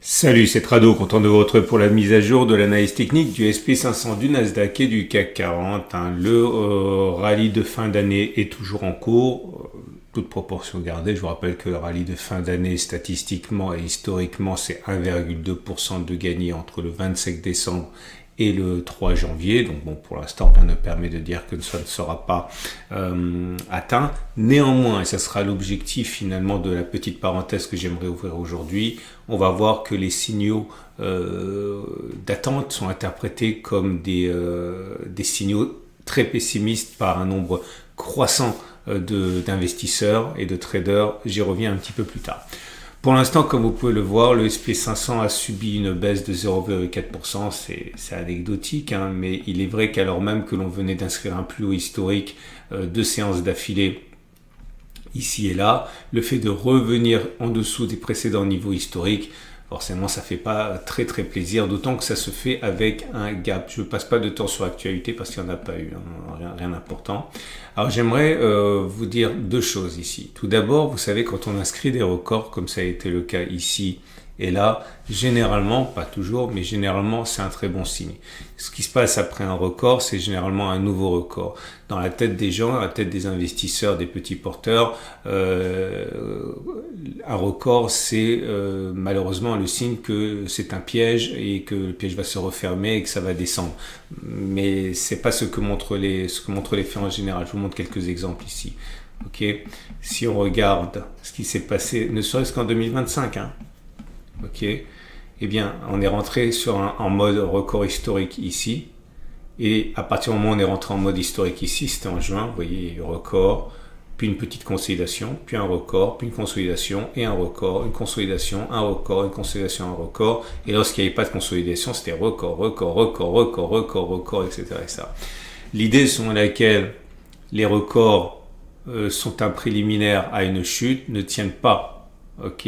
Salut, c'est Trado, content de vous retrouver pour la mise à jour de l'analyse technique du SP500, du Nasdaq et du CAC 40. Le rallye de fin d'année est toujours en cours, toute proportion gardée. Je vous rappelle que le rallye de fin d'année, statistiquement et historiquement, c'est 1,2% de gagné entre le 25 décembre et le 3 janvier. Donc bon, pour l'instant, rien ne permet de dire que ça ne sera pas atteint. Néanmoins, et ça sera l'objectif finalement de la petite parenthèse que j'aimerais ouvrir aujourd'hui, on va voir que les signaux d'attente sont interprétés comme des signaux très pessimistes par un nombre croissant d'investisseurs et de traders. J'y reviens un petit peu plus tard. Pour l'instant, comme vous pouvez le voir, le SP500 a subi une baisse de 0,4%. C'est anecdotique, mais il est vrai qu'alors même que l'on venait d'inscrire un plus haut historique 2 séances d'affilée ici et là, le fait de revenir en dessous des précédents niveaux historiques, forcément ça fait pas très plaisir, d'autant que ça se fait avec un gap. Je ne passe pas de temps sur l'actualité parce qu'il n'y en a pas eu, rien d'important. Alors j'aimerais vous dire deux choses ici. Tout d'abord, vous savez, quand on inscrit des records, comme ça a été le cas ici et là, généralement, pas toujours, mais généralement, c'est un très bon signe. Ce qui se passe après un record, c'est généralement un nouveau record. Dans la tête des gens, dans la tête des investisseurs, des petits porteurs, un record, c'est malheureusement le signe que c'est un piège et que le piège va se refermer et que ça va descendre. Mais c'est pas ce que montrent les faits en général. Je vous montre quelques exemples ici. Ok, si on regarde ce qui s'est passé, ne serait-ce qu'en 2025, ok, eh bien, on est rentré en mode record historique ici. Et à partir du moment où on est rentré en mode historique ici, c'était en juin, vous voyez, record, puis une petite consolidation, puis un record, puis une consolidation et un record, une consolidation, un record, une consolidation, un record. Et lorsqu'il n'y avait pas de consolidation, c'était record, etc. L'idée selon laquelle les records sont un préliminaire à une chute ne tiennent pas. Ok,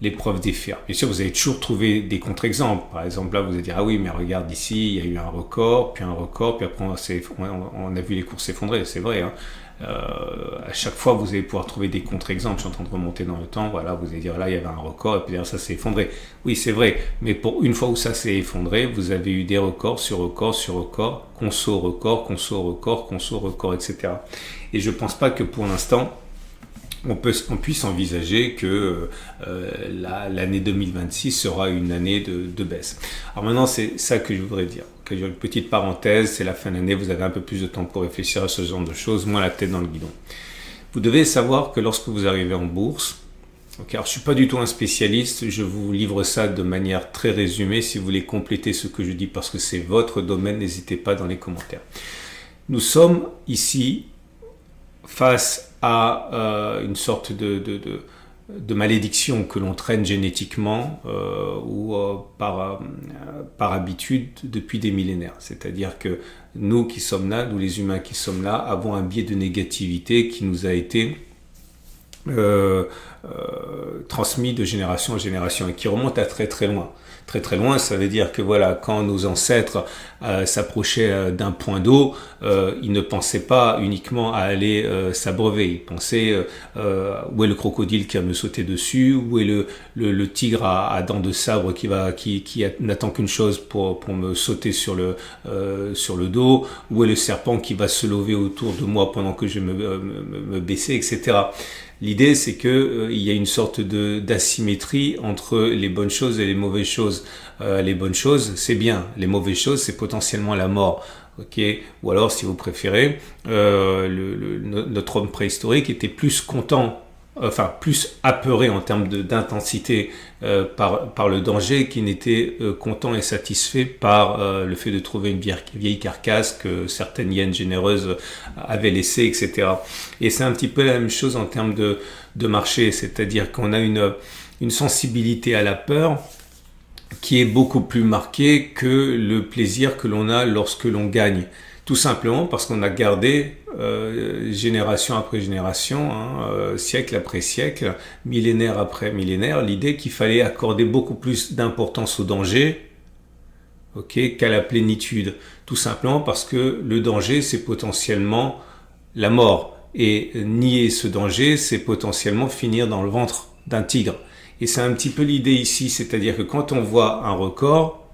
l'épreuve des fers. Bien sûr, vous allez toujours trouver des contre-exemples. Par exemple, là, vous allez dire, ah oui, mais regarde ici, il y a eu un record, puis après on a vu les cours s'effondrer. C'est vrai. À chaque fois, vous allez pouvoir trouver des contre-exemples. Je suis en train de remonter dans le temps. Voilà, vous allez dire, là, il y avait un record, et puis derrière, ça s'est effondré. Oui, c'est vrai. Mais pour une fois où ça s'est effondré, vous avez eu des records sur records sur records, conso record, etc. Et je pense pas que pour l'instant, on puisse envisager que l'année 2026 sera une année de baisse. Alors maintenant, c'est ça que je voudrais dire. Okay, une petite parenthèse, c'est la fin de l'année, vous avez un peu plus de temps pour réfléchir à ce genre de choses, moins la tête dans le guidon. Vous devez savoir que lorsque vous arrivez en bourse, okay, alors je ne suis pas du tout un spécialiste, je vous livre ça de manière très résumée. Si vous voulez compléter ce que je dis parce que c'est votre domaine, n'hésitez pas dans les commentaires. Nous sommes ici face à une sorte de malédiction que l'on traîne génétiquement ou par habitude depuis des millénaires. C'est-à-dire que nous qui sommes là, nous les humains qui sommes là, avons un biais de négativité qui nous a été transmis de génération en génération et qui remonte à très loin. Très loin, ça veut dire que voilà, quand nos ancêtres s'approchaient d'un point d'eau, ils ne pensaient pas uniquement à aller s'abreuver. Ils pensaient où est le crocodile qui va me sauter dessus, où est le tigre à dents de sabre qui n'attend qu'une chose pour me sauter sur le dos, où est le serpent qui va se lever autour de moi pendant que je vais me baisser, etc. L'idée, c'est que il y a une sorte d'asymétrie entre les bonnes choses et les mauvaises choses. Les bonnes choses, c'est bien. Les mauvaises choses, c'est potentiellement la mort. Okay. Ou alors, si vous préférez, notre homme préhistorique était plus content, plus apeuré en termes d'intensité par le danger qu'il n'était content et satisfait par le fait de trouver une vieille carcasse que certaines hyènes généreuses avaient laissée, etc. Et c'est un petit peu la même chose en termes de marché, c'est-à-dire qu'on a une sensibilité à la peur qui est beaucoup plus marquée que le plaisir que l'on a lorsque l'on gagne. Tout simplement parce qu'on a gardé génération après génération, siècle après siècle, millénaire après millénaire, l'idée qu'il fallait accorder beaucoup plus d'importance au danger qu'à la plénitude. Tout simplement parce que le danger, c'est potentiellement la mort. Et nier ce danger, c'est potentiellement finir dans le ventre d'un tigre. Et c'est un petit peu l'idée ici, c'est-à-dire que quand on voit un record,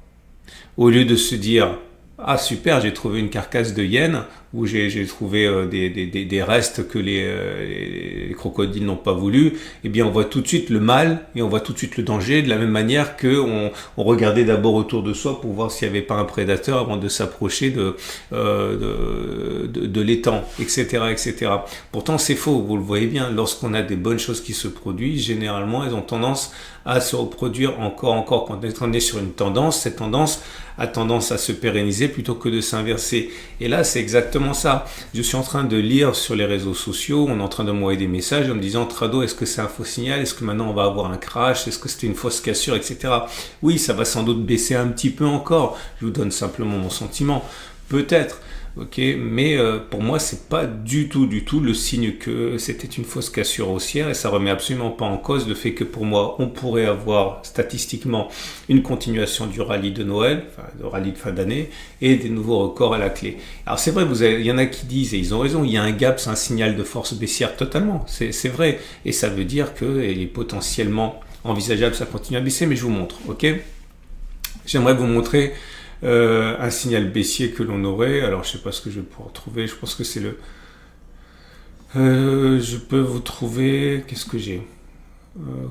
au lieu de se dire ah super, j'ai trouvé une carcasse de hyène où j'ai trouvé des restes que les crocodiles n'ont pas voulu, eh bien on voit tout de suite le mal et on voit tout de suite le danger, de la même manière que on regardait d'abord autour de soi pour voir s'il n'y avait pas un prédateur avant de s'approcher de l'étang, etc., etc. Pourtant c'est faux, vous le voyez bien, lorsqu'on a des bonnes choses qui se produisent, généralement elles ont tendance à se reproduire encore. Quand on est sur une tendance, cette tendance a tendance à se pérenniser plutôt que de s'inverser. Et là, c'est exactement ça. Je suis en train de lire sur les réseaux sociaux, on est en train de m'envoyer des messages en me disant Trado, est-ce que c'est un faux signal? Est-ce que maintenant on va avoir un crash? Est-ce que c'était une fausse cassure, etc. Oui, ça va sans doute baisser un petit peu encore. Je vous donne simplement mon sentiment. Peut-être. Ok, mais pour moi c'est pas du tout le signe que c'était une fausse cassure haussière et ça remet absolument pas en cause le fait que pour moi on pourrait avoir statistiquement une continuation du rallye de Noël, enfin le rallye de fin d'année et des nouveaux records à la clé. Alors c'est vrai, il y en a qui disent et ils ont raison, il y a un gap, c'est un signal de force baissière totalement, c'est vrai et ça veut dire que il est potentiellement envisageable ça continue à baisser, mais je vous montre, ok? J'aimerais vous montrer un signal baissier que l'on aurait. Alors je sais pas ce que je vais pouvoir trouver. Je pense que c'est le. Je peux vous trouver. Qu'est-ce que j'ai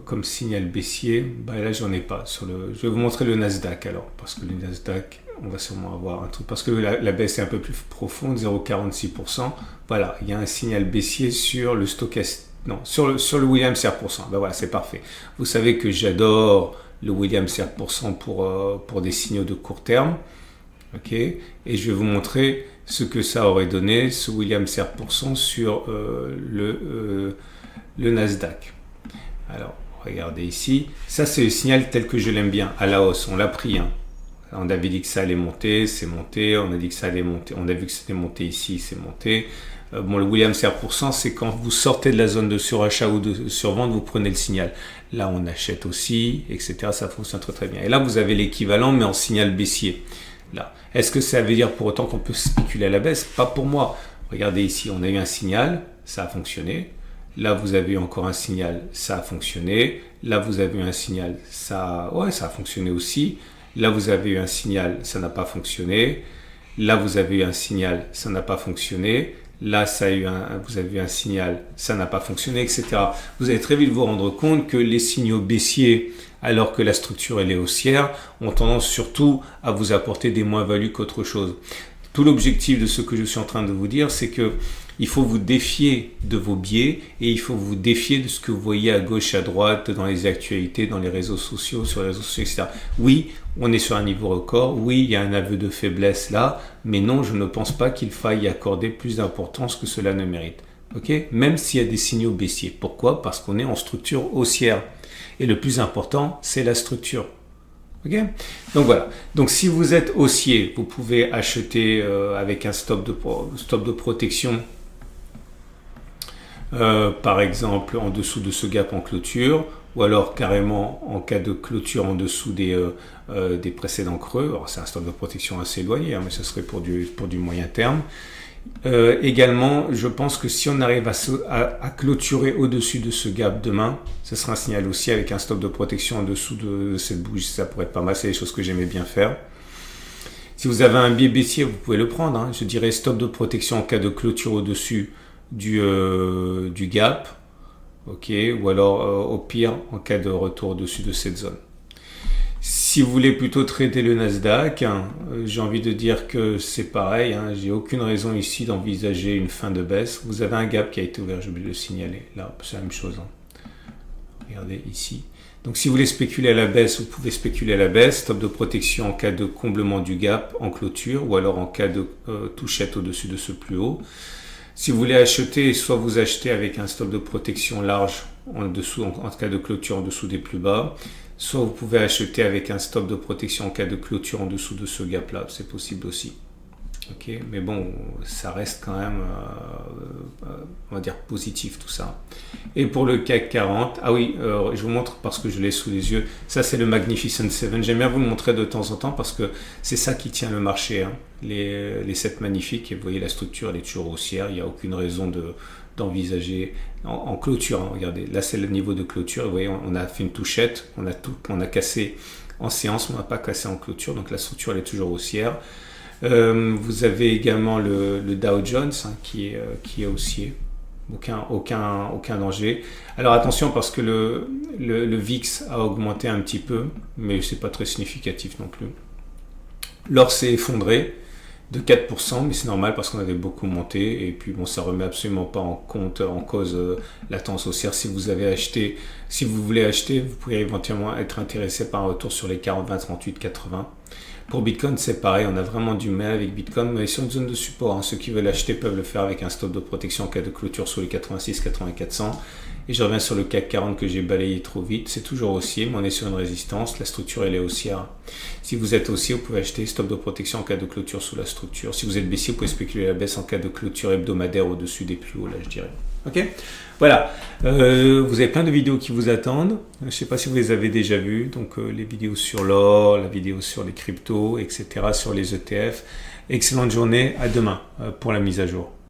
comme signal baissier? Bah là j'en ai pas. Je vais vous montrer le Nasdaq alors, parce que le Nasdaq, on va sûrement avoir un truc. Parce que la baisse est un peu plus profonde, 0,46%. Voilà, il y a un signal baissier sur le stochastique. Non, sur le Williams R%. Ben voilà, c'est parfait. Vous savez que j'adore le Williams R% pour des signaux de court terme. Ok, et je vais vous montrer ce que ça aurait donné, ce Williams R% sur le Nasdaq. Alors, regardez ici. Ça, c'est le signal tel que je l'aime bien, à la hausse. On l'a pris. Hein. On avait dit que ça allait monter, c'est monté. On a dit que ça allait monter. On a vu que c'était monté ici, c'est monté. Bon, le Williams R%, c'est quand vous sortez de la zone de surachat ou de survente, vous prenez le signal. Là, on achète aussi, etc. Ça fonctionne très très bien. Et là, vous avez l'équivalent, mais en signal baissier. Là, est-ce que ça veut dire pour autant qu'on peut spéculer à la baisse? Pas pour moi. Regardez ici, on a eu un signal, ça a fonctionné. Là, vous avez eu encore un signal, ça a fonctionné. Là, vous avez eu un signal, ça a fonctionné aussi. Là, vous avez eu un signal, ça n'a pas fonctionné. Là, vous avez eu un signal, ça n'a pas fonctionné. Là, vous avez eu un signal, ça n'a pas fonctionné, etc. Vous allez très vite vous rendre compte que les signaux baissiers, alors que la structure elle est haussière, ont tendance surtout à vous apporter des moins-values qu'autre chose. Tout l'objectif de ce que je suis en train de vous dire, c'est que il faut vous défier de vos biais et il faut vous défier de ce que vous voyez à gauche, à droite, dans les actualités, dans les réseaux sociaux, sur les réseaux sociaux, etc. Oui, on est sur un niveau record. Oui, il y a un aveu de faiblesse là. Mais non, je ne pense pas qu'il faille y accorder plus d'importance que cela ne mérite. Okay? Même s'il y a des signaux baissiers. Pourquoi? Parce qu'on est en structure haussière. Et le plus important, c'est la structure. Okay? Donc voilà. Donc si vous êtes haussier, vous pouvez acheter avec un stop de protection. Par exemple en dessous de ce gap en clôture ou alors carrément en cas de clôture en dessous des précédents creux. Alors c'est un stop de protection assez éloigné, hein, mais ce serait pour du moyen terme. Également, je pense que si on arrive à clôturer au-dessus de ce gap demain, ce sera un signal aussi avec un stop de protection en dessous de cette bougie. Ça pourrait être pas mal, c'est des choses que j'aimais bien faire. Si vous avez un biais baissier, vous pouvez le prendre. Hein. Je dirais stop de protection en cas de clôture au-dessus du gap, ok, ou alors au pire en cas de retour au-dessus de cette zone. Si vous voulez plutôt trader le Nasdaq, hein, j'ai envie de dire que c'est pareil, hein, j'ai aucune raison ici d'envisager une fin de baisse. Vous avez un gap qui a été ouvert, j'ai oublié de le signaler, là c'est la même chose. Hein. Regardez ici. Donc si vous voulez spéculer à la baisse, vous pouvez spéculer à la baisse, stop de protection en cas de comblement du gap en clôture ou alors en cas de touchette au-dessus de ce plus haut. Si vous voulez acheter, soit vous achetez avec un stop de protection large en dessous, en cas de clôture en dessous des plus bas, soit vous pouvez acheter avec un stop de protection en cas de clôture en dessous de ce gap-là, c'est possible aussi. Ok, mais bon, ça reste quand même, on va dire, positif tout ça. Et pour le CAC 40, ah oui, je vous montre parce que je l'ai sous les yeux. Ça, c'est le Magnificent 7. J'aime bien vous le montrer de temps en temps parce que c'est ça qui tient le marché. Hein. Les 7 magnifiques, et vous voyez, la structure, elle est toujours haussière. Il n'y a aucune raison d'envisager en clôture. Hein, regardez, là c'est le niveau de clôture. Vous voyez, on a fait une touchette, on a cassé en séance, mais on n'a pas cassé en clôture. Donc la structure elle est toujours haussière. Vous avez également le Dow Jones hein, qui est haussier. Aucun danger. Alors attention parce que le VIX a augmenté un petit peu, mais c'est pas très significatif non plus. L'or s'est effondré de 4%, mais c'est normal parce qu'on avait beaucoup monté et puis bon, ça remet absolument pas en cause la tendance haussière. Si vous voulez acheter, vous pouvez éventuellement être intéressé par un retour sur les 40, 20, 38, 80. Pour Bitcoin, c'est pareil, on a vraiment du mal avec Bitcoin, mais sur une zone de support. Hein. Ceux qui veulent acheter peuvent le faire avec un stop de protection en cas de clôture sur les 86, 80, 400. Et je reviens sur le CAC 40 que j'ai balayé trop vite. C'est toujours haussier, mais on est sur une résistance. La structure, elle est haussière. Si vous êtes haussier, vous pouvez acheter stop de protection en cas de clôture sous la structure. Si vous êtes baissier, vous pouvez spéculer la baisse en cas de clôture hebdomadaire au-dessus des plus hauts, là, je dirais. Ok, voilà. Vous avez plein de vidéos qui vous attendent. Je ne sais pas si vous les avez déjà vues. Donc, les vidéos sur l'or, la vidéo sur les cryptos, etc., sur les ETF. Excellente journée. À demain pour la mise à jour.